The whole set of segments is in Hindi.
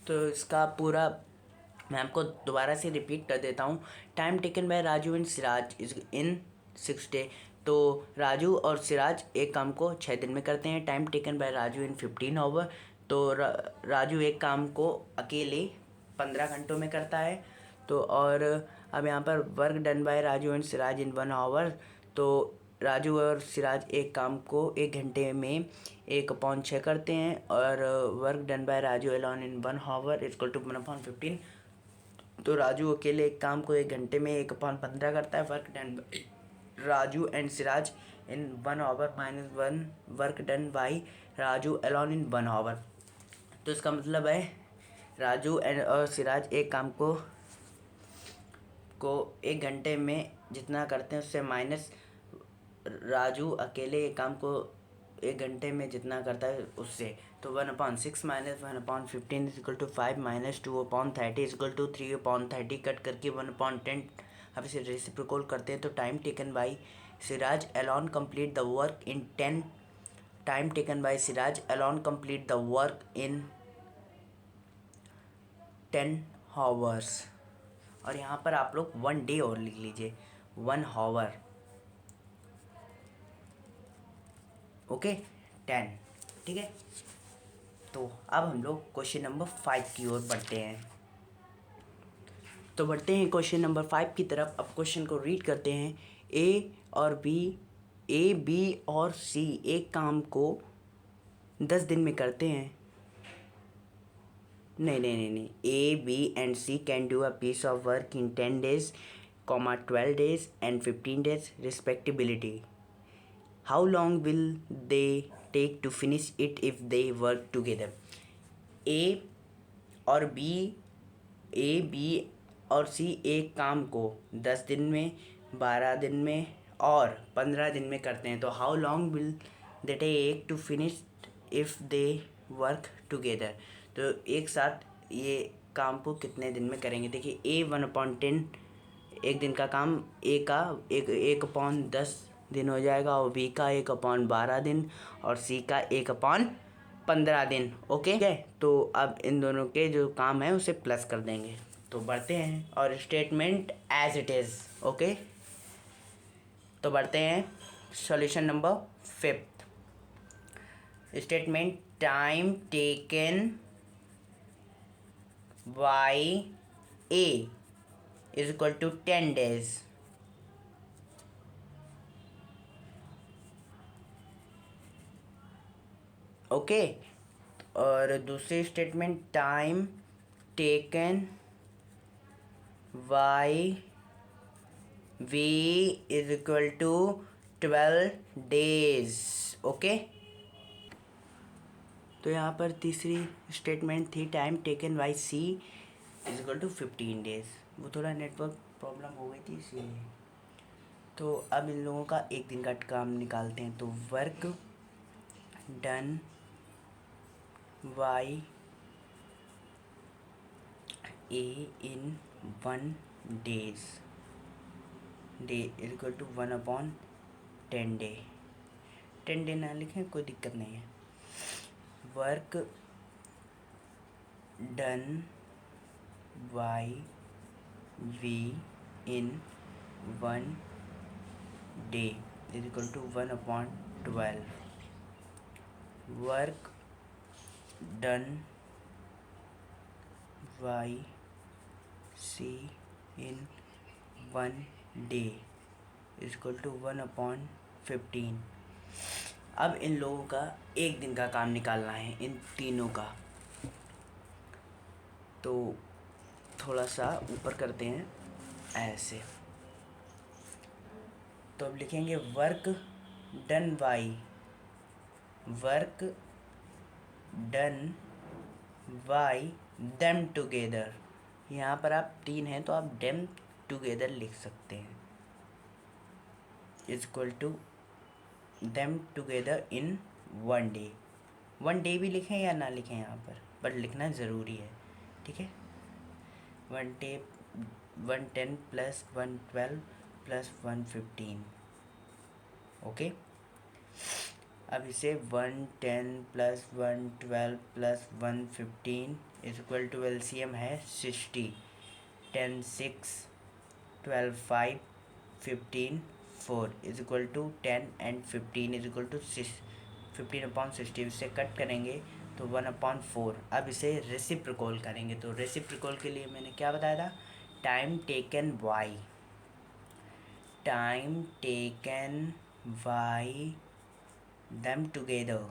तो इसका पूरा मैं आपको दोबारा से रिपीट कर देता हूँ। Time taken by Raju and Siraj is in 6 day. तो राजू और सिराज एक काम को 6 दिन में करते हैं। Time taken by Raju in 15 hour. तो राजू एक काम को अकेले 15 घंटों में करता है। तो और अब यहाँ पर work done by Raju and Siraj in 1 hour. तो राजू और सिराज एक काम को 1 घंटे में 1/6 करते हैं। और work done by Raju alone in 1 hour equal to 1/15। तो राजू अकेले एक काम को 1 घंटे में 1/15 करता है। Work done Raju and Siraj in 1 hour minus 1 work done by Raju alone in 1 hour. तो इसका मतलब है राजू एंड और सिराज एक काम को 1 घंटे में जितना करते हैं उससे माइनस राजू अकेले एक काम को 1 घंटे में जितना करता है उससे। तो 1/6 minus 1/15 is equal to 5 minus 2/30 is equal to 3/30 cut करके 1/10। अब इसे रेसिप्रोकल करते हैं तो time taken by Siraj alone complete the work in 10 time taken by Siraj alone complete the work in 10 hours. और यहाँ पर आप लोग 1 डे और लिख लीजिए 1 हावर। ओके 10 ठीक है। तो अब हम लोग क्वेश्चन नंबर 5 की ओर बढ़ते हैं। तो बढ़ते हैं क्वेश्चन नंबर 5 की तरफ। अब क्वेश्चन को रीड करते हैं। ए बी और सी एक काम को 10 दिन में करते हैं। नहीं, A B and C can do a piece of work in 10 days, 12 days and 15 days respectively. How long will they take to finish it if they work together? A B और सी एक काम को 10 दिन में, 12 दिन में और 15 दिन में करते हैं। तो how long will they take to finish if they work together. तो एक साथ ये काम को कितने दिन में करेंगे। देखिए ए 1/10 एक दिन का काम ए का 1/10 दिन हो जाएगा और बी का 1/12 दिन और सी का 1/15 दिन। ओके है। तो अब इन दोनों के जो काम है उसे प्लस कर देंगे। तो बढ़ते हैं और statement as it is. Okay तो बढ़ते हैं solution number 5। Statement time taken by A is equal to 10 days। Okay और दूसरी statement time taken by B is equal to 12 days। Okay तो यहाँ पर तीसरी स्टेटमेंट थी time taken by C is equal to 15 days। वो थोड़ा नेटवर्क प्रॉब्लम हो गई थी इसीलिए। तो अब इन लोगों का एक दिन का काम निकालते हैं। तो work done by A in 1 days day is equal to 1/10 day. 10 day ना लिखें कोई दिक्कत नहीं है। Work done by B in 1 day is equal to 1/12। Work done by C in 1 day is equal to 1/15। अब इन लोगों का एक दिन का काम निकालना है इन तीनों का। तो थोड़ा सा ऊपर करते हैं ऐसे। तो अब लिखेंगे work done bye them together. यहाँ पर आप 3 हैं तो आप देम टुगेदर लिख सकते हैं is equal to them together in 1 day. 1 day भी लिखें या ना लिखें यहाँ पर, बट लिखना ज़रूरी है ठीक है। 1 डे 110 प्लस 112 प्लस 115। ओके अब इसे 110 plus 112 plus 115 is equal to LCM है 60, 10 6 12 5 15 4 is equal to 10 and 15 is equal to 15/60। इससे कट करेंगे तो 1/4। अब इसे रेसिप्रोकल करेंगे, तो रेसिप्रोकल के लिए मैंने क्या बताया था, time taken by them together,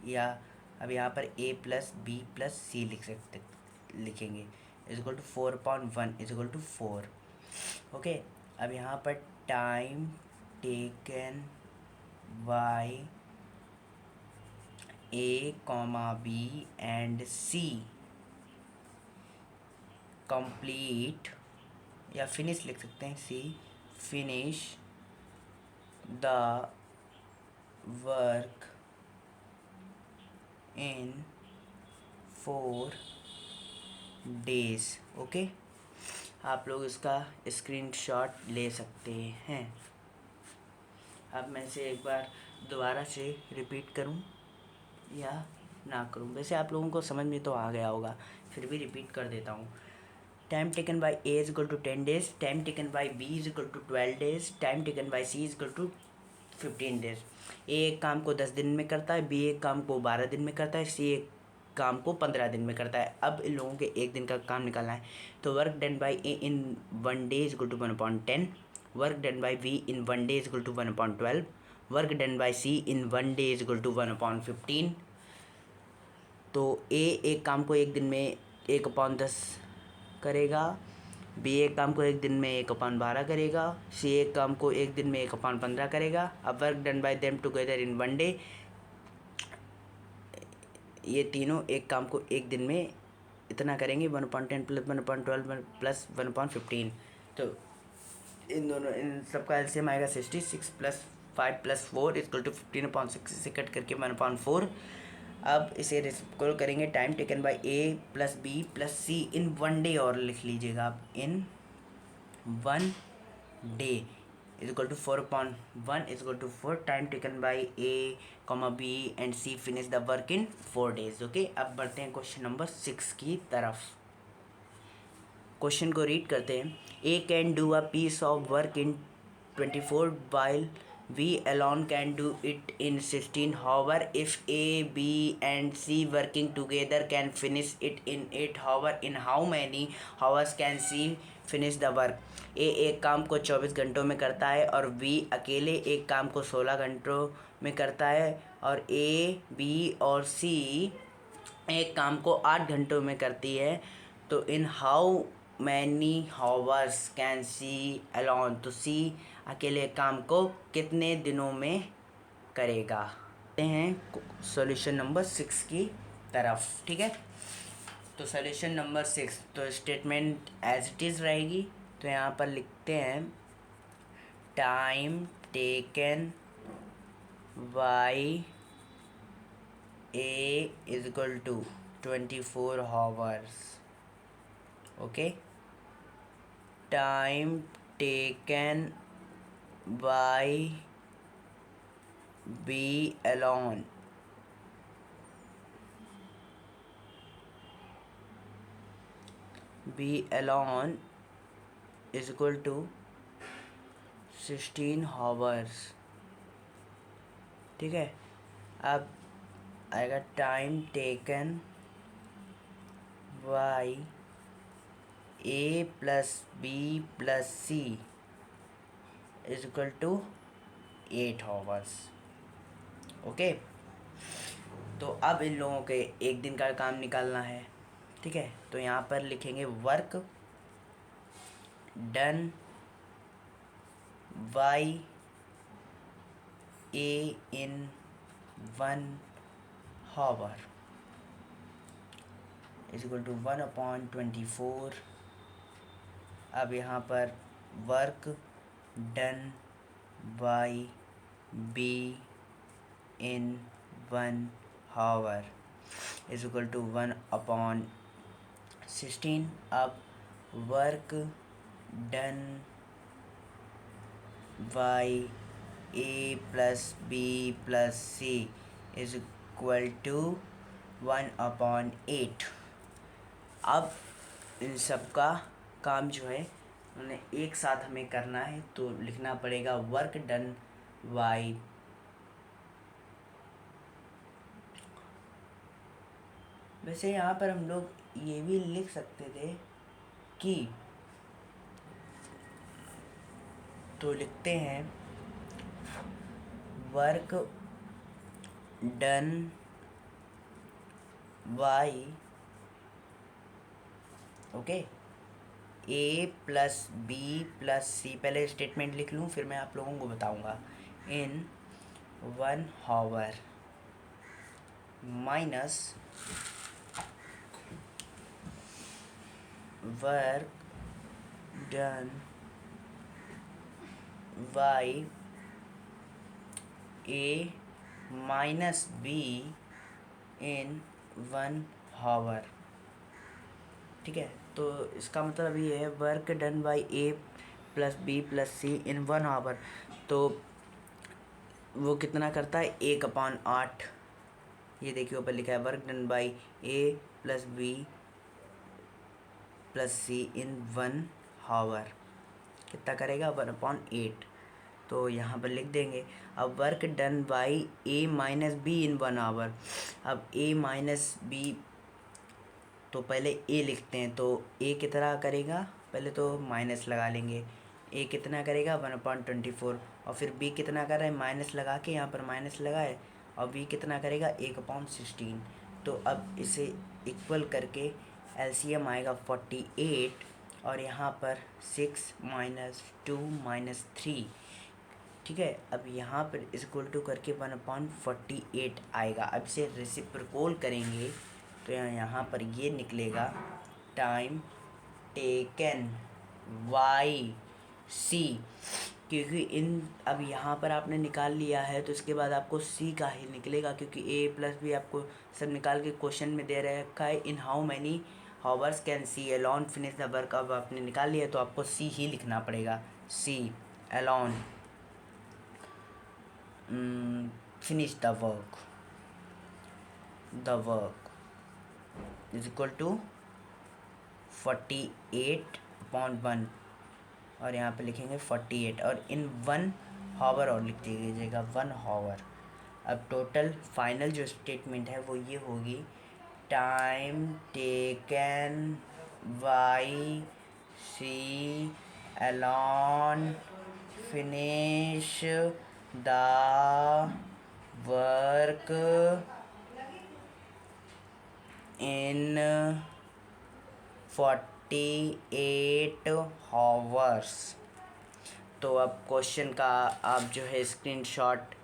या अब यहाँ पर A+B+C लिखेंगे is equal to 4/1 is equal to 4। Okay, अब यहाँ पर time taken by A, B and C complete, या फिनिश लिख सकते हैं, C finish the work in 4 days। Okay, आप लोग इसका स्क्रीनशॉट ले सकते हैं। अब मैं इसे एक बार दोबारा से रिपीट करूं या ना करूं, वैसे आप लोगों को समझ में तो आ गया होगा, फिर भी रिपीट कर देता हूं। Time taken by A is equal to 10 days, time taken by B is equal to 12 days, time taken by C is equal to 15 days। A एक काम को 10 दिन में करता है, B एक काम को 12 दिन में करता है, C एक काम को 15 दिन में करता है। अब इन लोगों के एक दिन का काम निकालना है, तो work done by A in 1 day is equal to 1/10, work done by B in 1 day is equal to 1/12, work done by C in 1 day is equal to 1/15। तो A एक काम को एक दिन में 1/10 करेगा, B एक काम को एक दिन में 1/12 करेगा, C एक काम को एक दिन में 1/15 करेगा। अब work done bye them together in 1 day, ये तीनों एक काम को एक दिन में इतना करेंगे, 1/10 प्लस 1/12 प्लस 1/15। तो इन सबका एलसीएम आएगा 66 प्लस 5 प्लस 4 इक्वल टू 15/6 से कट करके 1/4। अब इसे रेसिप्रोकल करेंगे, time taken by A+B+C in 1 day, और लिख लीजिएगा आप, in 1 day is equal to 4/1 is equal to 4। Time taken by A, B and C finish the work in 4 days। Okay, अब बढ़ते हैं क्वेश्चन नंबर 6 की तरफ। क्वेश्चन को रीड करते हैं। A can do a piece of work in 24 while we alone can do it in 16। However, if A, B and C working together can finish it in 8 hours, in how many hours can C finish the work? A एक काम को 24 घंटों में करता है और B अकेले एक काम को 16 घंटों में करता है, और A, B और C एक काम को 8 घंटों में करती है। तो in how many hours can C alone, तो सी अकेले काम को कितने दिनों में करेगा। आते हैं सॉल्यूशन नंबर 6 की तरफ। ठीक है, तो सॉल्यूशन नंबर 6, तो स्टेटमेंट एज इट इज़ रहेगी। तो यहाँ पर लिखते हैं, time taken by A is equal to 24 hours। Okay, time taken by B alone is equal to 16 hours। ठीक है, अब आएगा time taken by A+B+C is equal to 8 hours। Okay, तो अब इन लोगों के एक दिन का काम निकालना है। ठीक है, तो यहाँ पर लिखेंगे work done by A in 1 hour is equal to 1/24। अब यहाँ पर work done by B in 1 hour is equal to 1/16। अब work done by A plus B plus C is equal to 1/8। अब इन सब का काम जो है उन्हें एक साथ हमें करना है, तो लिखना पड़ेगा वर्क डन बाय वैसे यहाँ पर हम लोग ये भी लिख सकते थे कि, तो लिखते हैं work done by okay A plus B plus C, पहले स्टेटमेंट लिख लूँ फिर मैं आप लोगों को बताऊँगा। In 1 hour minus work done by A minus B in 1 hour. ठीक है, तो इसका मतलब ये है work done by A plus B plus C in 1 hour. तो वो कितना करता है 1/8। ये देखिए ऊपर लिखा है work done by A plus B plus C in 1 hour कितना करेगा 1/8। तो यहाँ पर लिख देंगे अब work done by A minus B in 1 hour. अब ए माइनस बी, तो पहले ए लिखते हैं, तो ए कितना करेगा, पहले तो माइनस लगा लेंगे। ए कितना करेगा 1/24, और फिर बी कितना कर रहा है माइनस लगा के, यहाँ पर माइनस लगाए, और बी कितना करेगा 1/16। तो अब इसे इक्वल करके एलसीएम आएगा 48, और यहाँ पर 6 - 2 - 3। ठीक है, अब यहाँ पर इक्वल टू करके 1/48 आएगा। अब इसे रेसिप्रोकल करेंगे तो यहाँ पर ये निकलेगा टाइम टेकन वाई सी, क्योंकि इन अब यहाँ पर आपने निकाल लिया है तो इसके बाद आपको सी का ही निकलेगा, क्योंकि ए प्लस बी आपको सब निकाल के क्वेश्चन में दे रखा है। इन how many hours can C alone finish the work. अब आपने निकाल लिया तो आपको सी ही लिखना पड़ेगा। C alone finish the work is equal to 48/1, और यहाँ पे लिखेंगे 48, और इन 1 आवर और लिख दीजिएगा 1 आवर। अब टोटल फाइनल जो स्टेटमेंट है वो ये होगी time taken by C alone finish the work in 48 hours. तो अब क्वेश्चन का आप जो है स्क्रीनशॉट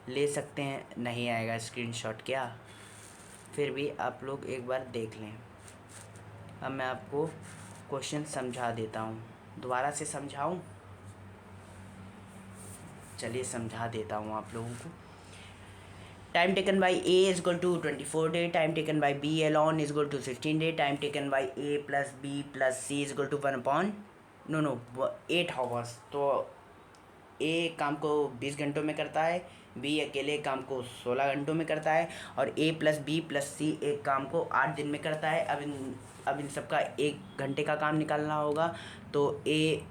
ले सकते हैं, नहीं आएगा स्क्रीनशॉट क्या, फिर भी आप लोग एक बार देख लें। अब मैं आपको क्वेश्चन समझा देता हूँ, दोबारा से समझाऊँ, चलिए समझा देता हूँ आप लोगों को। Time taken by A is equal to 24 day, time taken by B alone is equal to 16 day, time taken by A plus B plus C is equal to 8 hours. तो ए काम को 20 घंटों में करता है, बी अकेले काम को 16 घंटों में करता है, और ए प्लस बी प्लस सी एक काम को 8 दिन में करता है। अब इन सबका 1 घंटे का काम निकालना होगा, तो ए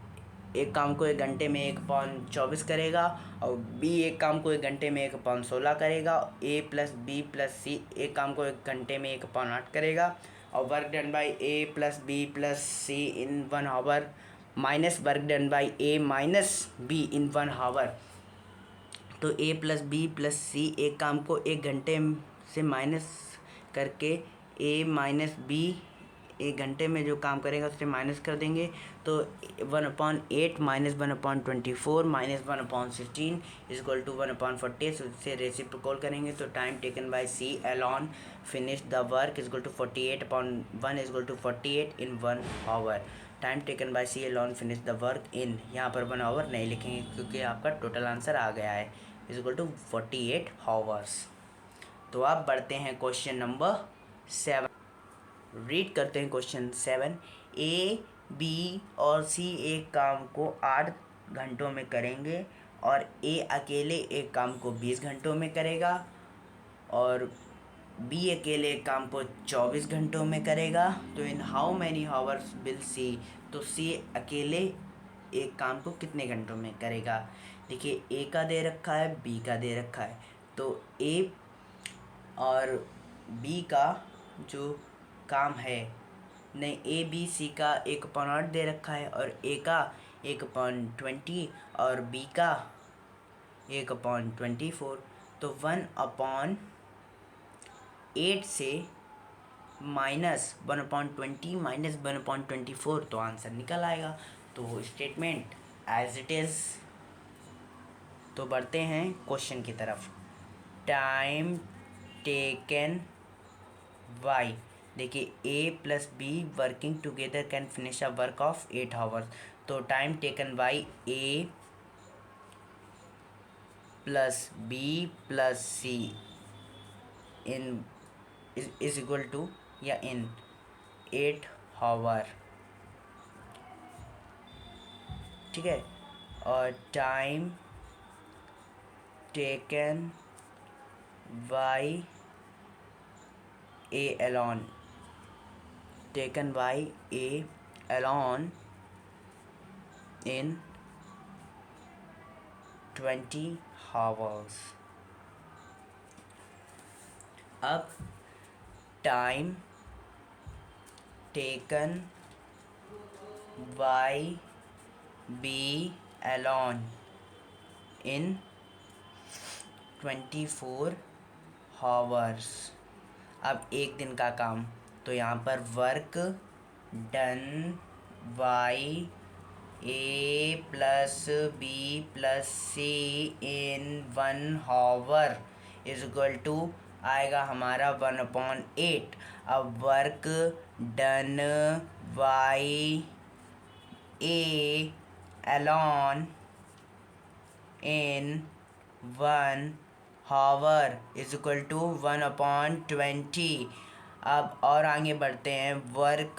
एक काम को 1 घंटे में 1/24 करेगा, और बी एक काम को 1 घंटे में 1/16 करेगा। A plus B plus C एक काम को 1 घंटे में 1/8 करेगा, और work done by A plus B plus C in 1 hour minus work done by A minus B in 1 hour. तो A plus B plus C एक काम को 1 घंटे से माइनस करके ए माइनस बी 1 घंटे में जो काम करेगा उससे माइनस कर देंगे, तो 1/8 minus 1/24 minus 1/16 is equal to 1/40। उससे रेसिप्रोकल करेंगे तो time taken by C alone finish the work is equal to 48/1 is equal to 48 in 1 hour. Time taken by C alone finish the work in, यहाँ पर 1 आवर नहीं लिखेंगे क्योंकि आपका टोटल आंसर आ गया है, इज इक्वल टू 48 आवर्स। तो आप बढ़ते हैं क्वेश्चन नंबर 7। रीड करते हैं क्वेश्चन 7। ए बी और सी एक काम को 8 घंटों में करेंगे और ए अकेले एक काम को 20 घंटों में करेगा और बी अकेले एक काम को 24 घंटों में करेगा। तो in how many hours will see, तो सी अकेले एक काम को कितने घंटों में करेगा। देखिए ए का दे रखा है, बी का दे रखा है, तो ए और बी का जो काम है, नहीं ए बी सी का 1/8 दे रखा है और ए का 1/20 और बी का 1/24। तो 1/8 से -1/20 -1/24 तो आंसर निकल आएगा। तो स्टेटमेंट एज इट इज़। तो बढ़ते हैं क्वेश्चन की तरफ। टाइम टेकन वाई, देखिए A plus B working together can finish a work of 8 hours. तो time taken by A plus B plus C in is equal to या इन 8 आवर, ठीक है। और time taken by A alone, taken by A alone in 20 hours। अब time taken by B alone in 24 hours। अब एक दिन का काम, तो यहाँ पर work done by A plus B plus C in 1 hour is equal to आएगा हमारा 1/8। अब work done by A alone in 1 hour is equal to 1/20। अब और आगे बढ़ते हैं। Work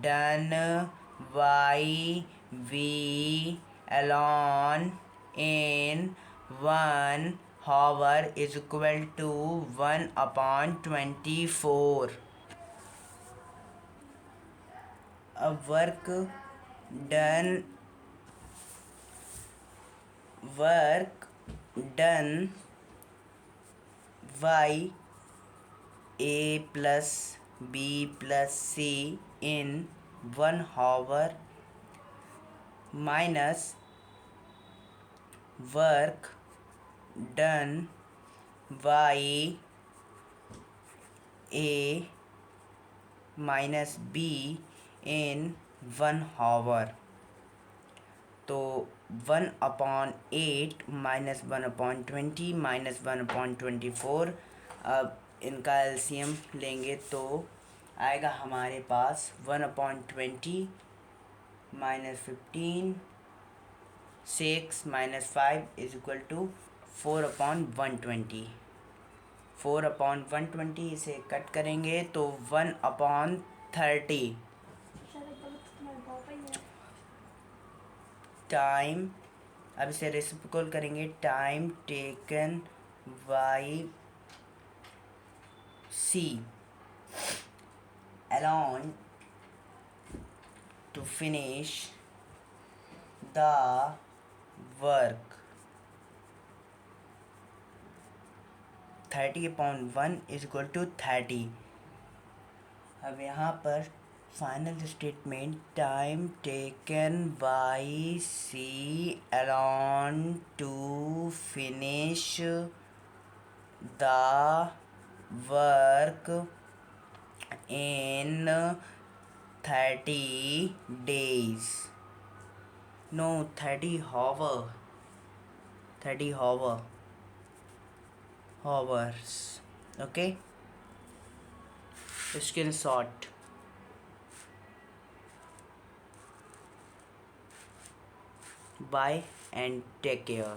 done by B alone in 1 hour is equal to 1/24। अब work done by A plus B plus C in 1 hour minus work done by A minus B in 1 hour. तो 1/8 माइनस 1/20 माइनस 1/24। अब इनका एलसीएम लेंगे तो आएगा हमारे पास 1/20 -15 6 -5 इज इक्वल टू 4/120। 4/120 इसे कट करेंगे तो 1/30 टाइम। अब इसे रेसिप्रोकल करेंगे। Time taken by C alone to finish the work 30/1 is equal to 30। अब यहाँ पर final statement time taken by C alone to finish the work in 30 days, no 30 hours, okay। screenshot। Bye and take care।